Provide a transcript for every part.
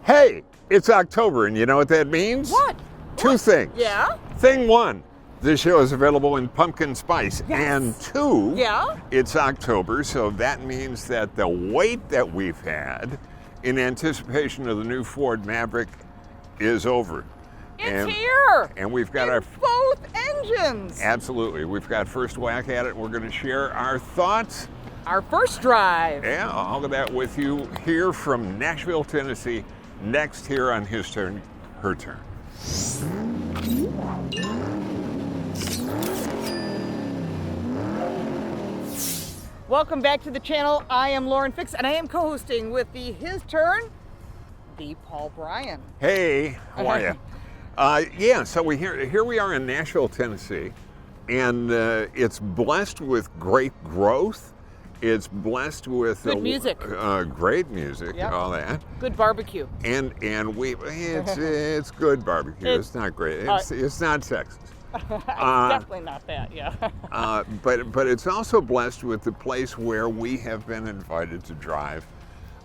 Hey, it's October, and you know what that means? What? Two things. Yeah? Thing one, this show is available in pumpkin spice. Yes. And two, Yeah? it's October, so that means that the wait that we've had in anticipation of the new Ford Maverick is over. It's here! And we've got In both engines! Absolutely. We've got first whack at it. We're going to share our thoughts. Our first drive. Yeah, all of that with you here from Nashville, Tennessee. Next here on His Turn, Her Turn. Welcome back to the channel. I am Lauren Fix, and I am co-hosting with the His Turn, the Paul Bryan. Hey, how are you? Yeah, so here we are in Nashville, Tennessee, and it's blessed with great growth. It's blessed with good music, great music, yep. All that. Good barbecue, and it's good barbecue. It's not great. It's not sexist. It's definitely not that. Yeah. But it's also blessed with the place where we have been invited to drive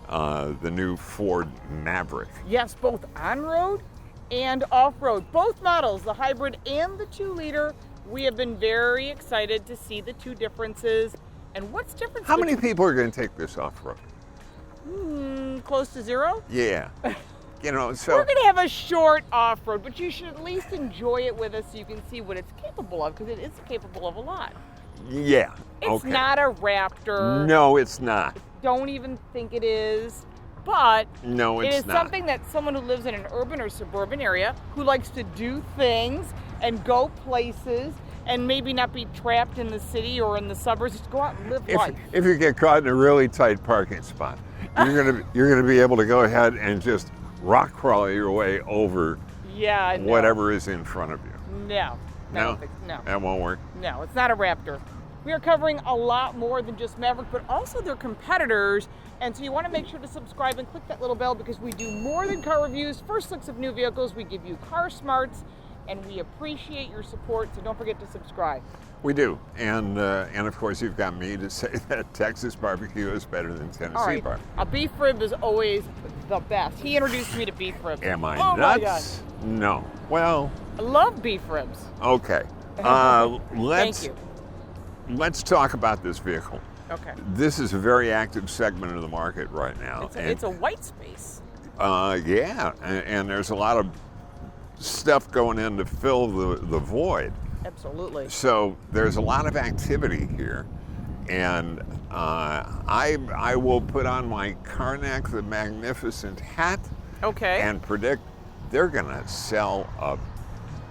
the new Ford Maverick. Yes, both on-road and off-road. Both models, the hybrid and the 2-liter. We have been very excited to see the two differences. And what's different? How many people are going to take this off-road? Close to zero? Yeah. You know, so we're going to have a short off-road, but you should at least enjoy it with us so you can see what it's capable of, because it is capable of a lot. Yeah. It's not a Raptor. No, it's not. Don't even think it is. But no, it is something that someone who lives in an urban or suburban area who likes to do things and go places and maybe not be trapped in the city or in the suburbs, just go out and live life. If you get caught in a really tight parking spot, you're gonna be able to go ahead and just rock crawl your way over whatever is in front of you. No. That won't work. No, it's not a Raptor. We are covering a lot more than just Maverick, but also their competitors. And so you want to make sure to subscribe and click that little bell, because we do more than car reviews, first looks of new vehicles, we give you car smarts, and we appreciate your support, so don't forget to subscribe. We do, and of course you've got me to say that Texas barbecue is better than Tennessee barbecue. A beef rib is always the best. He introduced me to beef ribs. Am I nuts? No. Well, I love beef ribs. Okay. Thank you. Let's talk about this vehicle. Okay. This is a very active segment of the market right now. It's a white space. Yeah, and there's a lot of stuff going in to fill the void. Absolutely. So there's a lot of activity here, and I will put on my Karnak the Magnificent hat. Okay. And predict they're gonna sell a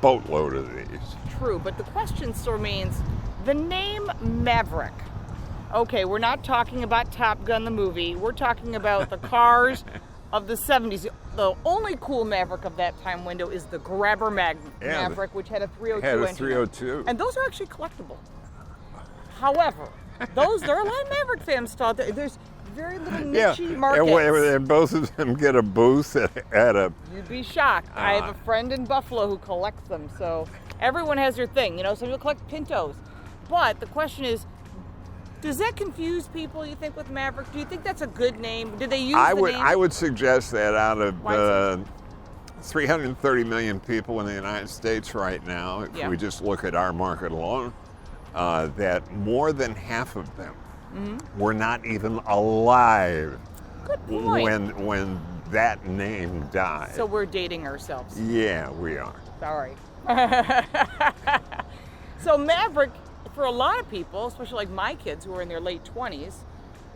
boatload of these. True, but the question still remains, the name Maverick. Okay, we're not talking about Top Gun the movie. We're talking about the cars of the 70s. The only cool Maverick of that time window is the Grabber Maverick, which had a 302 engine. Had a 302. And those are actually collectible. However, there are a lot of Maverick fans thought that there's very little niche markets. And both of them get a booth at a... You'd be shocked. I have a friend in Buffalo who collects them, so everyone has their thing. You know, some people collect Pintos. But the question is, does that confuse people, you think, with Maverick? Do you think that's a good name? Did they use the name? I would suggest that out of 330 million people in the United States right now, if we just look at our market alone, that more than half of them were not even alive when that name died. So we're dating ourselves. Yeah, we are. Sorry. So Maverick, for a lot of people, especially like my kids who are in their late 20s,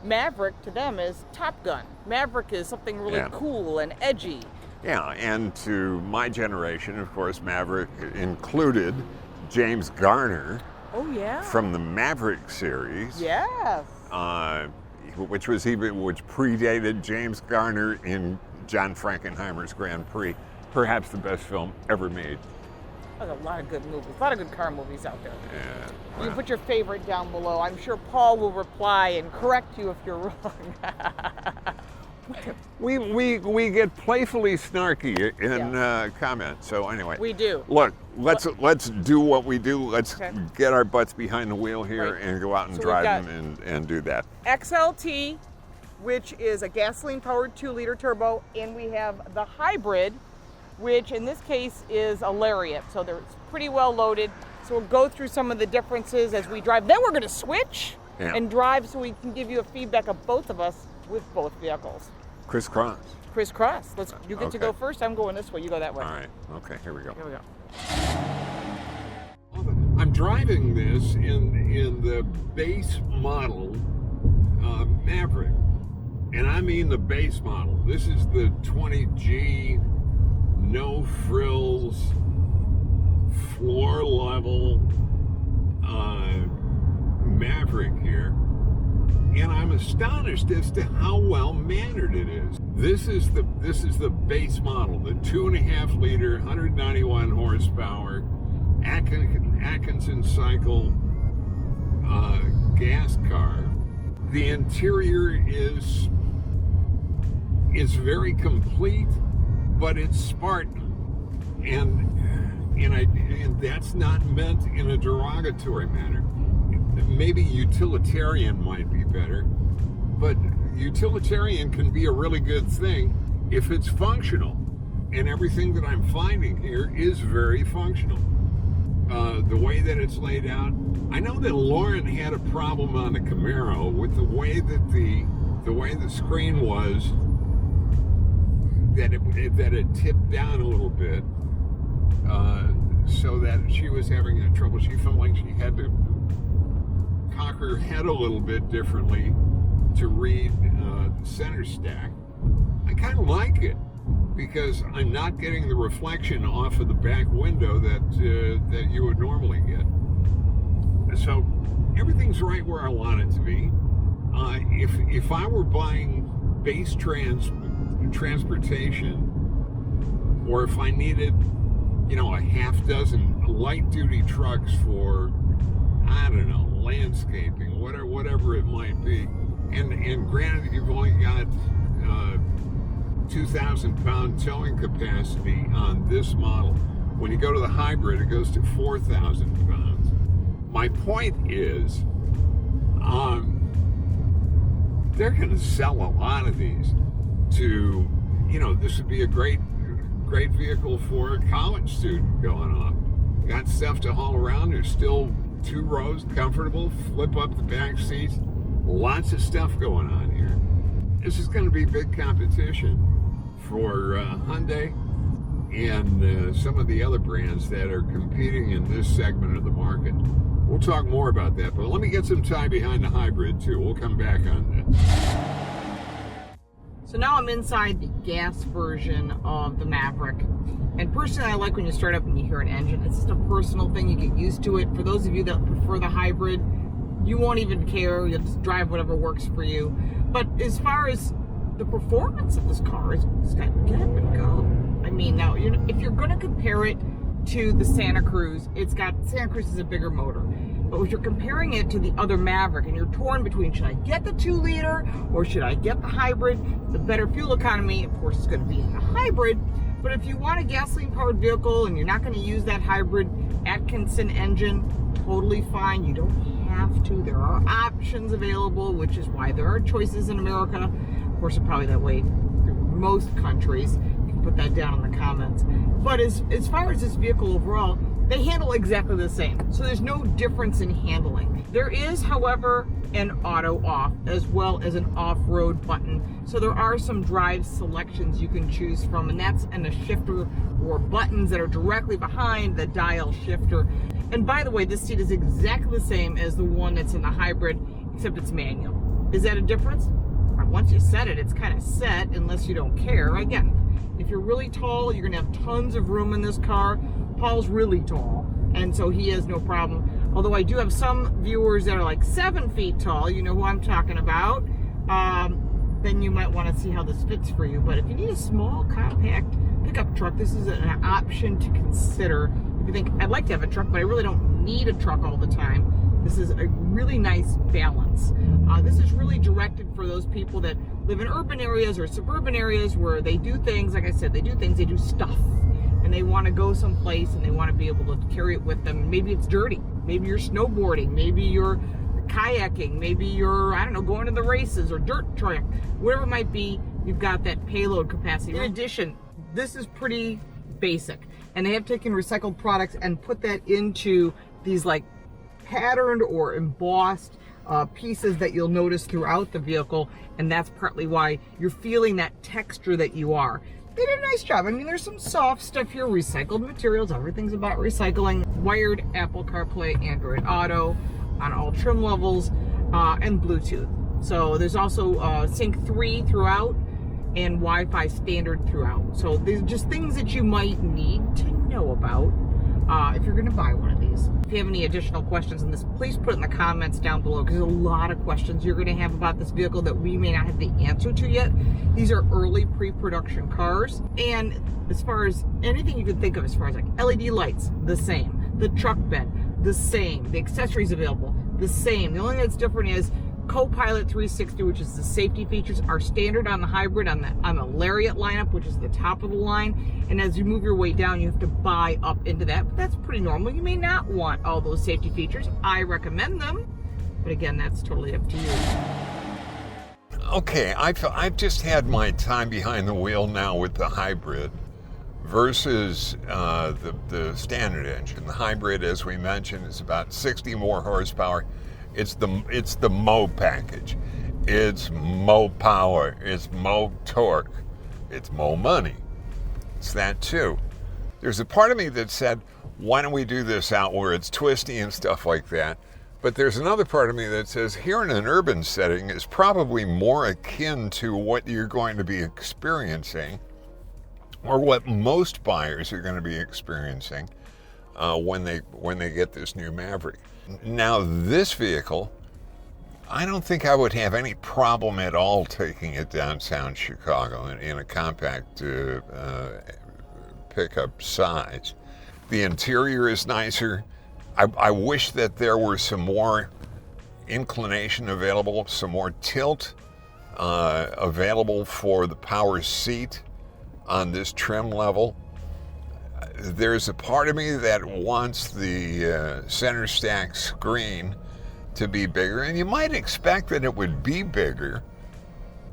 Maverick to them is Top Gun. Maverick is something really cool and edgy. Yeah, and to my generation, of course, Maverick included James Garner. Oh yeah. From the Maverick series. Yes. Which predated James Garner in John Frankenheimer's Grand Prix, perhaps the best film ever made. There's a lot of good movies, a lot of good car movies out there. Yeah, well, you can put your favorite down below. I'm sure Paul will reply and correct you if you're wrong. We get playfully snarky in comments. So anyway, we do. Look, let's do what we do. Let's get our butts behind the wheel here and go out and drive them and do that. XLT which is a gasoline-powered 2-liter turbo, and we have the hybrid, which in this case is a Lariat. So they're pretty well loaded. So we'll go through some of the differences as we drive. Then we're going to switch and drive so we can give you a feedback of both of us with both vehicles. Crisscross. Crisscross. You get to go first. I'm going this way. You go that way. All right. Okay, here we go. Here we go. I'm driving this in the base model Maverick. And I mean the base model. This is the 20G, no frills, floor level Maverick here. And I'm astonished as to how well mannered it is. This is the base model, the 2.5 liter, 191 horsepower Atkinson cycle gas car. The interior is very complete, but it's Spartan, and that's not meant in a derogatory manner. Maybe utilitarian might be better, but utilitarian can be a really good thing if it's functional, and everything that I'm finding here is very functional. The way that it's laid out, I know that Lauren had a problem on the Camaro with the way that the screen was, that it tipped down a little bit, so that she was having trouble. She felt like she had to cock her head a little bit differently to read the center stack. I kind of like it because I'm not getting the reflection off of the back window that you would normally get. So everything's right where I want it to be. If I were buying base transportation, or if I needed, a half dozen light duty trucks for, I don't know, landscaping, whatever it might be, and granted you've only got 2,000 pound towing capacity on this model. When you go to the hybrid, it goes to 4,000 pounds. My point is, they're going to sell a lot of these to, this would be a great vehicle for a college student going off. Got stuff to haul around. There's still 2 rows, comfortable, flip up the back seats, lots of stuff going on here. This is going to be big competition for Hyundai and some of the other brands that are competing in this segment of the market. We'll talk more about that, but let me get some time behind the hybrid too. We'll come back on that. So now I'm inside the gas version of the Maverick. And personally, I like when you start up and you hear an engine. It's just a personal thing. You get used to it. For those of you that prefer the hybrid, you won't even care. You'll just drive whatever works for you. But as far as the performance of this car, it's got get up and go. I mean, now, if you're going to compare it to the Santa Cruz, Santa Cruz is a bigger motor. But if you're comparing it to the other Maverick and you're torn between, should I get the 2-liter or should I get the hybrid? The better fuel economy, of course, is going to be in the hybrid. But if you want a gasoline-powered vehicle and you're not going to use that hybrid Atkinson engine, totally fine. You don't have to. There are options available, which is why there are choices in America. Of course, it's probably that way in most countries. You can put that down in the comments. But as far as this vehicle overall, they handle exactly the same. So there's no difference in handling. There is, however, an auto off as well as an off-road button. So there are some drive selections you can choose from, and that's in a shifter or buttons that are directly behind the dial shifter. And by the way, this seat is exactly the same as the one that's in the hybrid, except it's manual. Is that a difference? Once you set it, it's kind of set unless you don't care. Again, if you're really tall, you're gonna have tons of room in this car. Paul's really tall, and so he has no problem. Although I do have some viewers that are like 7 feet tall, you know who I'm talking about, then you might want to see how this fits for you. But if you need a small, compact pickup truck, this is an option to consider. If you think, I'd like to have a truck, but I really don't need a truck all the time, this is a really nice balance. This is really directed for those people that live in urban areas or suburban areas where they do things, like I said, they do stuff. And they want to go someplace and they want to be able to carry it with them. Maybe it's dirty. Maybe you're snowboarding. Maybe you're kayaking, maybe you're, I don't know, going to the races or dirt track, whatever it might be, you've got that payload capacity. In addition, this is pretty basic, and they have taken recycled products and put that into these like patterned or embossed pieces that you'll notice throughout the vehicle, and that's partly why you're feeling that texture that you are. They did a nice job. I mean, there's some soft stuff here, recycled materials, everything's about recycling. Wired Apple CarPlay, Android Auto on all trim levels, and Bluetooth. So there's also Sync 3 throughout and Wi-Fi standard throughout. So these are just things that you might need to know about if you're going to buy one of these. If you have any additional questions on this, please put it in the comments down below, because there's a lot of questions you're going to have about this vehicle that we may not have the answer to yet. These are early pre-production cars, and as far as anything you could think of, as far as like LED lights, the same. The truck bed, the same. The accessories available, the same. The only thing that's different is Co-Pilot 360, which is the safety features, are standard on the hybrid, on the Lariat lineup, which is the top of the line. And as you move your way down, you have to buy up into that. But that's pretty normal. You may not want all those safety features. I recommend them, but again, that's totally up to you. Okay, I've just had my time behind the wheel now with the hybrid versus the standard engine. The hybrid, as we mentioned, is about 60 more horsepower. It's the Mo package. It's Mo power. It's Mo torque. It's Mo money. It's that too. There's a part of me that said, why don't we do this out where it's twisty and stuff like that? But there's another part of me that says, here in an urban setting is probably more akin to what you're going to be experiencing, or what most buyers are going to be experiencing when they get this new Maverick. Now, this vehicle, I don't think I would have any problem at all taking it downtown Chicago in a compact pickup size. The interior is nicer. I wish that there were some more inclination available, some more tilt available for the power seat on this trim level. There's a part of me that wants the center stack screen to be bigger, and you might expect that it would be bigger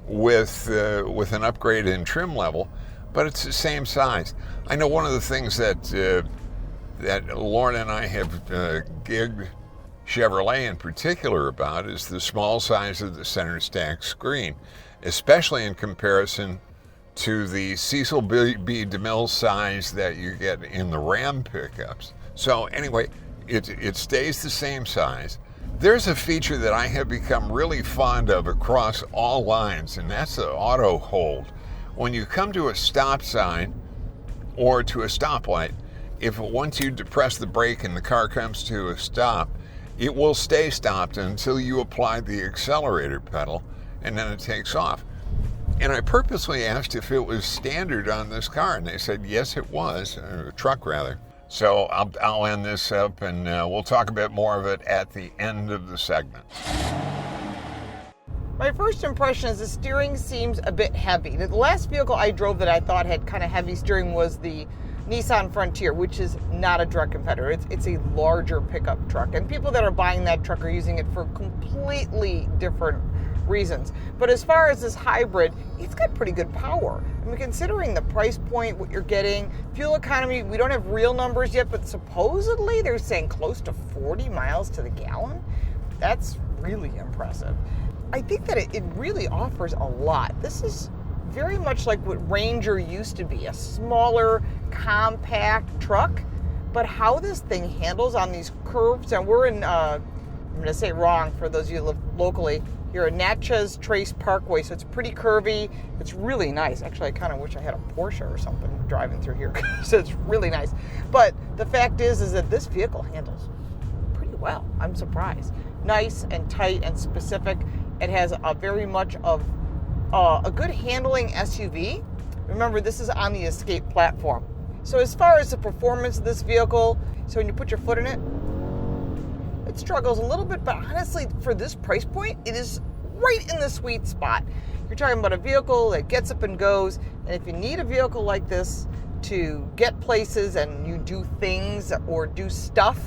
with an upgrade in trim level, but it's the same size. I know one of the things that Lauren and I have gigged Chevrolet in particular about is the small size of the center stack screen, especially in comparison to the Cecil B. DeMille size that you get in the Ram pickups. So anyway, it stays the same size. There's a feature that I have become really fond of across all lines, and that's the auto hold. When you come to a stop sign or to a stoplight, if once you depress the brake and the car comes to a stop, it will stay stopped until you apply the accelerator pedal, and then it takes off. And I purposely asked if it was standard on this car, and they said yes, it was, truck rather. So I'll end this up, and we'll talk a bit more of it at the end of the segment. My first impression is the steering seems a bit heavy. The last vehicle I drove that I thought had kind of heavy steering was the Nissan Frontier, which is not a direct competitor. It's a larger pickup truck, and people that are buying that truck are using it for completely different reasons. But as far as this hybrid, it's got pretty good power. I mean, considering the price point, what you're getting, fuel economy, we don't have real numbers yet, but supposedly they're saying close to 40 miles to the gallon. That's really impressive. I think that it really offers a lot. This is very much like what Ranger used to be, a smaller, compact truck. But how this thing handles on these curves, and we're in, I'm going to say wrong for those of you who live locally, here at Natchez Trace Parkway, so it's pretty curvy. It's really nice. Actually, I kind of wish I had a Porsche or something driving through here, so it's really nice. But the fact is that this vehicle handles pretty well. I'm surprised. Nice and tight and specific. It has a very much of a good handling SUV. Remember, this is on the Escape platform. So as far as the performance of this vehicle, so when you put your foot in it, it struggles a little bit, but honestly, for this price point, it is right in the sweet spot. You're talking about a vehicle that gets up and goes, and if you need a vehicle like this to get places and you do things or do stuff,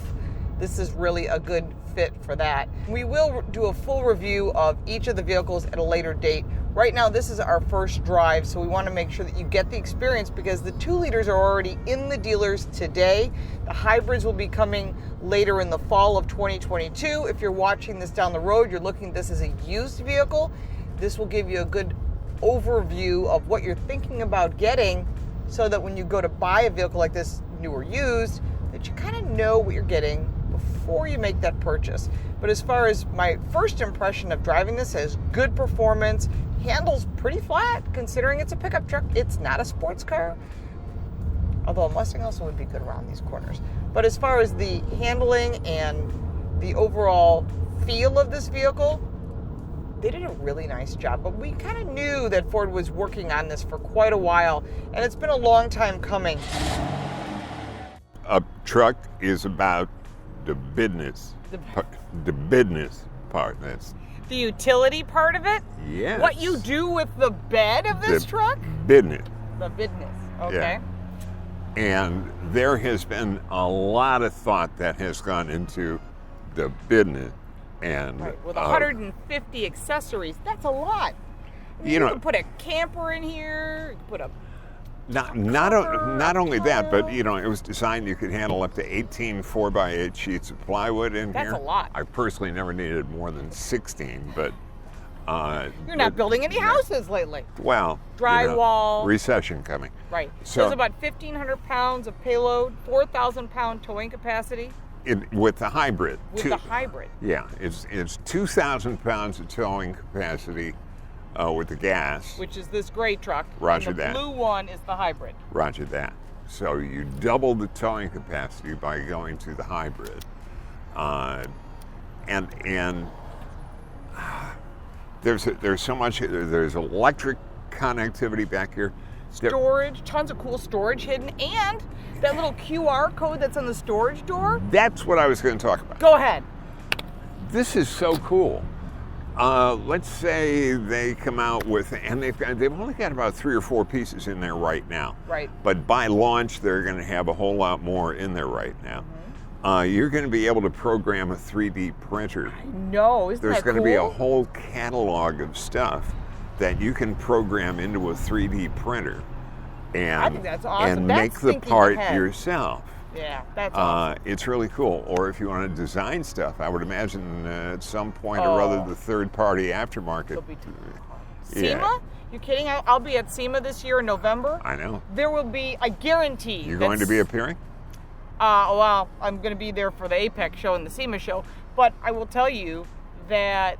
this is really a good fit for that. We will do a full review of each of the vehicles at a later date. Right now, this is our first drive, so we want to make sure that you get the experience because the 2 liters are already in the dealers today. The hybrids will be coming later in the fall of 2022. If you're watching this down the road, you're looking at this as a used vehicle. This will give you a good overview of what you're thinking about getting so that when you go to buy a vehicle like this, new or used, that you kind of know what you're getting before you make that purchase. But as far as my first impression of driving this, has good performance, handles pretty flat considering it's a pickup truck. It's not a sports car, although a Mustang also would be good around these corners. But as far as the handling and the overall feel of this vehicle, they did a really nice job. But we kind of knew that Ford was working on this for quite a while, and it's been a long time coming. A truck is about the business. The business part. That's the utility part of it? Yes. What you do with the bed of this truck? Business. The business. Okay. Yeah. And there has been a lot of thought that has gone into the business. And right. With 150 accessories, that's a lot. You can put a camper in here, you can put a Not only that, but it was designed you could handle up to 18 4x8 sheets of plywood in here. That's a lot. I personally never needed more than 16, but you're not building any houses lately. Well, drywall, recession coming. Right. So it's about 1,500 pounds of payload, 4,000 pound towing capacity. With the hybrid. The hybrid. Yeah, it's 2,000 pounds of towing capacity. With the gas. Which is this gray truck. Roger and the that. blue one is the hybrid. Roger that. So you double the towing capacity by going to the hybrid. And there's so much, there's electric connectivity back here. Storage, tons of cool storage hidden, and that little QR code that's on the storage door. That's what I was going to talk about. Go ahead. This is so cool. Let's say they come out with, and they've only got about 3 or 4 pieces in there right now. Right. But by launch, they're going to have a whole lot more in there right now. Mm-hmm. You're going to be able to program a 3D printer. I know, isn't There's that going cool? to be a whole catalog of stuff that you can program into a 3D printer, and I think that's awesome. And that's make the thinking part ahead. yourself. Yeah, that's awesome. It's really cool. Or if you want to design stuff, I would imagine at some point or other the third-party aftermarket. SEMA? You kidding? I'll be at SEMA this year in November. I know. There will be, I guarantee. You're going to be appearing? Well, I'm going to be there for the APEC show and the SEMA show, but I will tell you that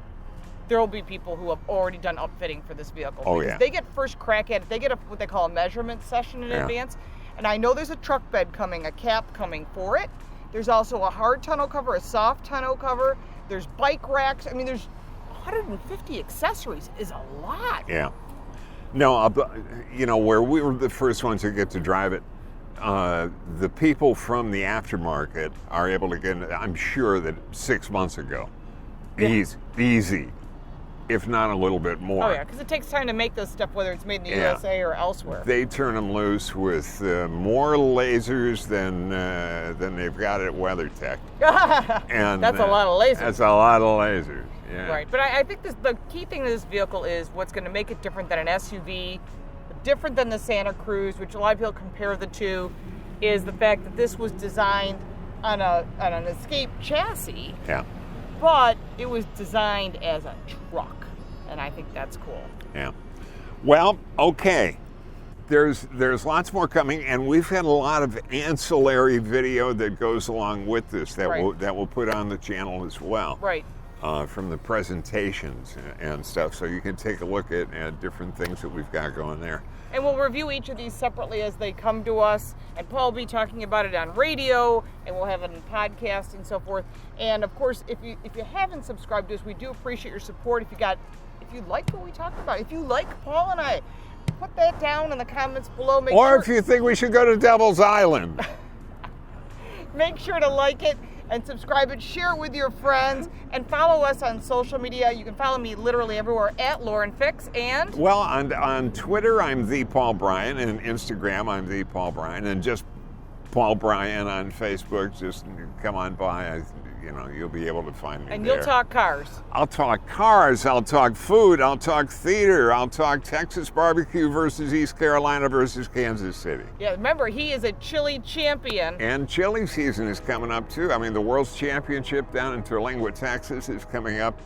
there will be people who have already done upfitting for this vehicle. Oh, because yeah. They get first crack at it. They get what they call a measurement session in advance. And I know there's a truck bed coming, a cap coming for it. There's also a hard tonneau cover, a soft tonneau cover. There's bike racks. I mean, there's 150 accessories is a lot. Yeah. No, where we were the first ones to get to drive it, the people from the aftermarket are able to get, I'm sure that 6 months ago, easy, if not a little bit more. Oh yeah, because it takes time to make this stuff, whether it's made in the USA or elsewhere. They turn them loose with more lasers than they've got at WeatherTech. And that's a lot of lasers. That's a lot of lasers. Yeah. Right, but I think the key thing to this vehicle is what's going to make it different than an SUV, different than the Santa Cruz, which a lot of people compare the two, is the fact that this was designed on an Escape chassis. Yeah. But it was designed as a truck, and I think that's cool. Yeah. Well, okay. There's lots more coming, and we've had a lot of ancillary video that goes along with this that we'll put on the channel as well. Right. From the presentations and stuff, so you can take a look at different things that we've got going there. And we'll review each of these separately as they come to us, and Paul will be talking about it on radio, and we'll have it in podcast and so forth. And of course, if you haven't subscribed to us, we do appreciate your support. If you like what we talked about, if you like Paul and I, put that down in the comments below. If you think we should go to Devil's Island. Make sure to like it and subscribe it, share it with your friends, and follow us on social media. You can follow me literally everywhere at Lauren Fix, and... Well, on Twitter, I'm the Paul Bryan, and Instagram, I'm the Paul Bryan, and just Paul Bryan on Facebook. Just come on by. you'll be able to find me And there. you'll talk cars. I'll talk cars, I'll talk food, I'll talk theater, I'll talk Texas barbecue versus East Carolina versus Kansas City. Yeah, remember, he is a chili champion. And chili season is coming up too. I mean, the World's Championship down in Terlingua, Texas is coming up.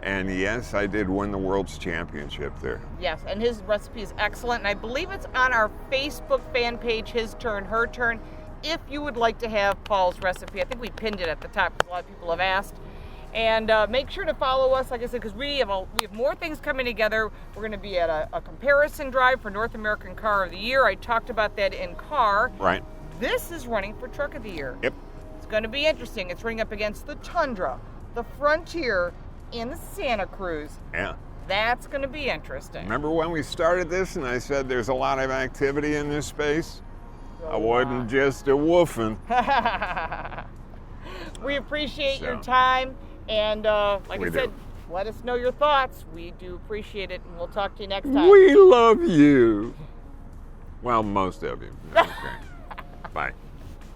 And yes, I did win the World's Championship there. Yes, and his recipe is excellent. And I believe it's on our Facebook fan page, His Turn, Her Turn, if you would like to have Paul's recipe. I think we pinned it at the top because a lot of people have asked. And make sure to follow us, like I said, because we have more things coming together. We're going to be at a comparison drive for North American Car of the Year. I talked about that in car. Right. This is running for Truck of the Year. Yep. It's going to be interesting. It's running up against the Tundra, the Frontier, and the Santa Cruz. Yeah. That's going to be interesting. Remember when we started this and I said there's a lot of activity in this space? I wasn't just a woofing. We appreciate your time. And like I said, let us know your thoughts. We do appreciate it. And we'll talk to you next time. We love you. Well, most of you. Okay. Bye.